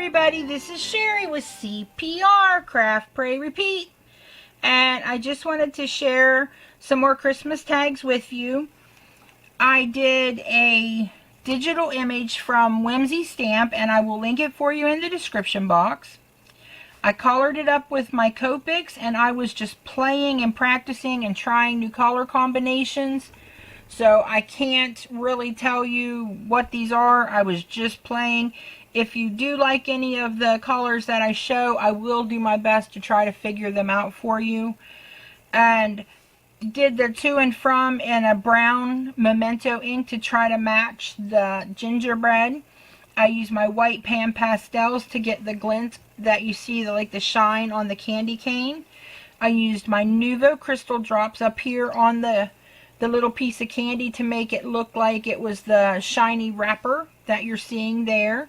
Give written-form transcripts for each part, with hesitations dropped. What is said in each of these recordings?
everybody, this is Sherry with CPR, Craft, Pray, Repeat. And I just wanted to share some more Christmas tags with you. I did a digital image from Whimsy Stamp, and I will link it for you in the description box. I colored it up with my Copics, and I was just playing and practicing and trying new color combinations. So I can't really tell you what these are. I was just playing. If you do like any of the colors that I show, I will do my best to try to figure them out for you. And did the to and from in a brown Memento ink to try to match the gingerbread. I used my white pan pastels to get the glint that you see, like the shine on the candy cane. I used my Nuvo crystal drops up here on the little piece of candy to make it look like it was the shiny wrapper that you're seeing there.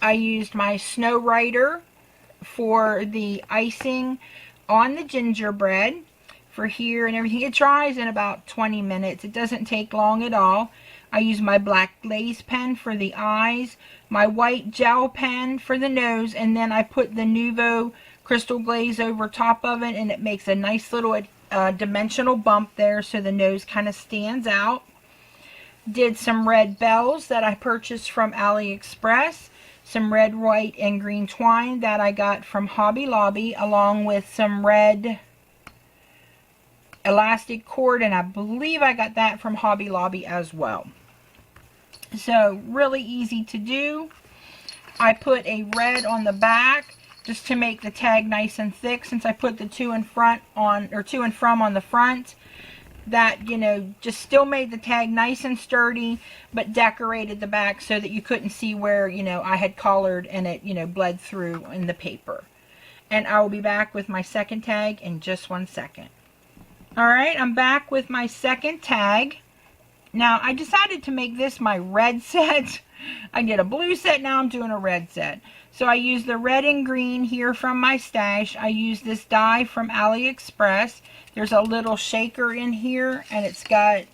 I used my Snow Rider for the icing on the gingerbread for here and everything. It dries in about 20 minutes. It doesn't take long at all. I used my black glaze pen for the eyes, my white gel pen for the nose, and then I put the Nuvo crystal glaze over top of it, and it makes a nice little dimensional bump there so the nose kind of stands out. Did some red bells that I purchased from AliExpress. Some red, white, and green twine that I got from Hobby Lobby, along with some red elastic cord, and I believe I got that from Hobby Lobby as well. So really easy to do. I put a red on the back just to make the tag nice and thick, since I put the to and from on the front. That, you know, just still made the tag nice and sturdy, but decorated the back so that you couldn't see where, you know, I had colored and it, you know, bled through in the paper. And I will be back with my second tag in just 1 second. Alright, I'm back with my second tag. Now, I decided to make this my red set. I did a blue set, now I'm doing a red set. So I used the red and green here from my stash. I used this die from AliExpress. There's a little shaker in here, and it's got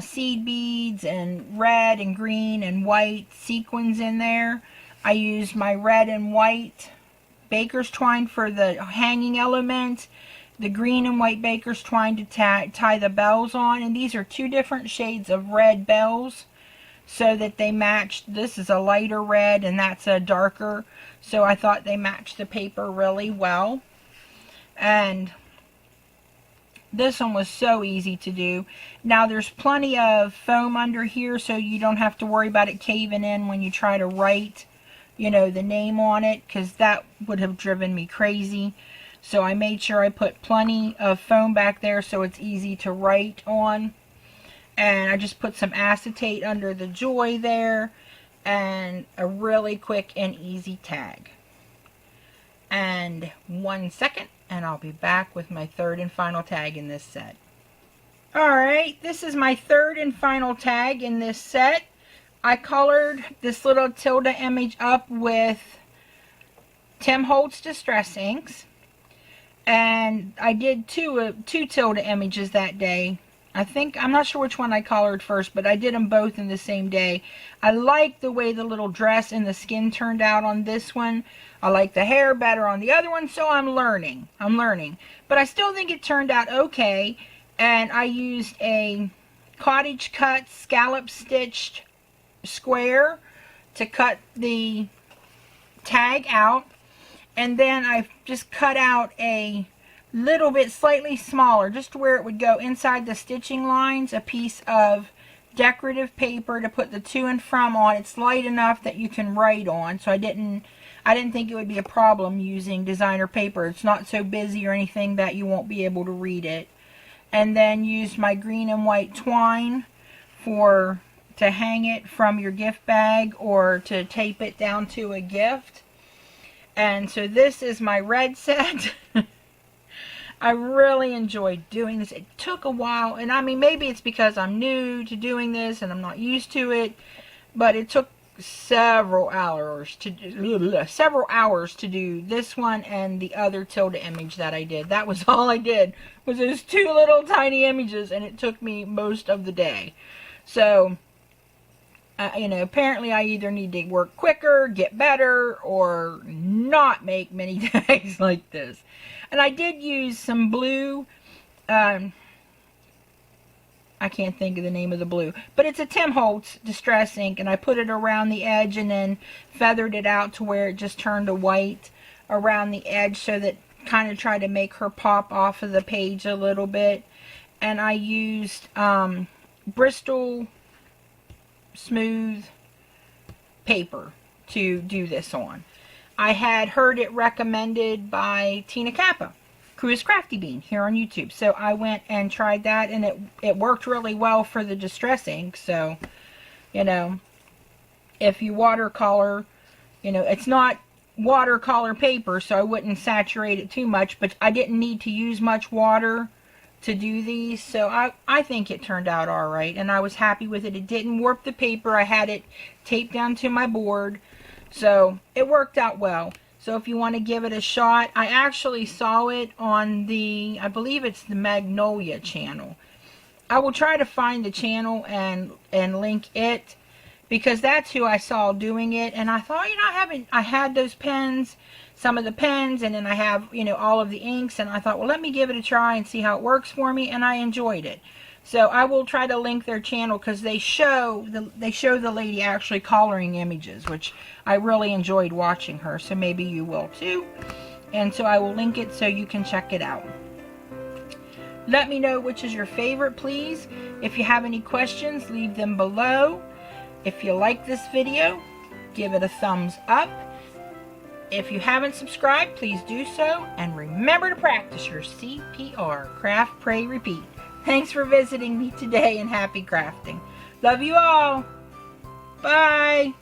seed beads and red and green and white sequins in there. I used my red and white baker's twine for the hanging element, the green and white baker's twine to tie the bells on, and these are two different shades of red bells so that they matched. This is a lighter red and that's a darker, so I thought they matched the paper really well. And this one was so easy to do. Now there's plenty of foam under here, so you don't have to worry about it caving in when you try to write, you know, the name on it, because that would have driven me crazy. So I made sure I put plenty of foam back there so it's easy to write on. And I just put some acetate under the joy there, and a really quick and easy tag. And 1 second, and I'll be back with my third and final tag in this set. Alright, this is my third and final tag in this set. I colored this little Tilda image up with Tim Holtz Distress Inks. And I did two Tilda images that day. I'm not sure which one I colored first, but I did them both in the same day. I like the way the little dress and the skin turned out on this one. I like the hair better on the other one, so I'm learning. But I still think it turned out okay. And I used a cottage cut scallop stitched square to cut the tag out. And then I just cut out a little bit slightly smaller, just where it would go inside the stitching lines, a piece of decorative paper to put the to and from on. It's light enough that you can write on, so I didn't think it would be a problem using designer paper. It's not so busy or anything that you won't be able to read it. And then used my green and white twine to hang it from your gift bag or to tape it down to a gift. And so this is my red set. I really enjoyed doing this. It took a while, and I mean, maybe it's because I'm new to doing this and I'm not used to it, but it took several hours to do this one and the other Tilda image that I did. That was all I did, was those two little tiny images, and it took me most of the day. So You know, apparently I either need to work quicker, get better, or not make many tags like this. And I did use some blue, I can't think of the name of the blue, but it's a Tim Holtz Distress ink, and I put it around the edge and then feathered it out to where it just turned to white around the edge, so that kind of tried to make her pop off of the page a little bit. And I used Bristol smooth paper to do this on. I had heard it recommended by Tina Kappa, Cruise Crafty Bean, here on YouTube. So I went and tried that, and it worked really well for the distress ink. So, you know, if you watercolor, you know, it's not watercolor paper, so I wouldn't saturate it too much, but I didn't need to use much water to do these, so I think it turned out alright, and I was happy with it. It didn't warp the paper. I had it taped down to my board, so it worked out well. So if you want to give it a shot, I actually saw it on the, I believe it's the Magnolia channel. I will try to find the channel and link it, because that's who I saw doing it, and I thought, you know, I had those pens, some of the pens, and then I have, you know, all of the inks, and I thought, well, let me give it a try and see how it works for me, and I enjoyed it. So I will try to link their channel, because they show the lady actually coloring images, which I really enjoyed watching her, so maybe you will too. And so I will link it so you can check it out. Let me know which is your favorite, please. If you have any questions, leave them below. If you like this video, give it a thumbs up. If you haven't subscribed, please do so. And remember to practice your CPR. Craft, pray, repeat. Thanks for visiting me today, and happy crafting. Love you all. Bye.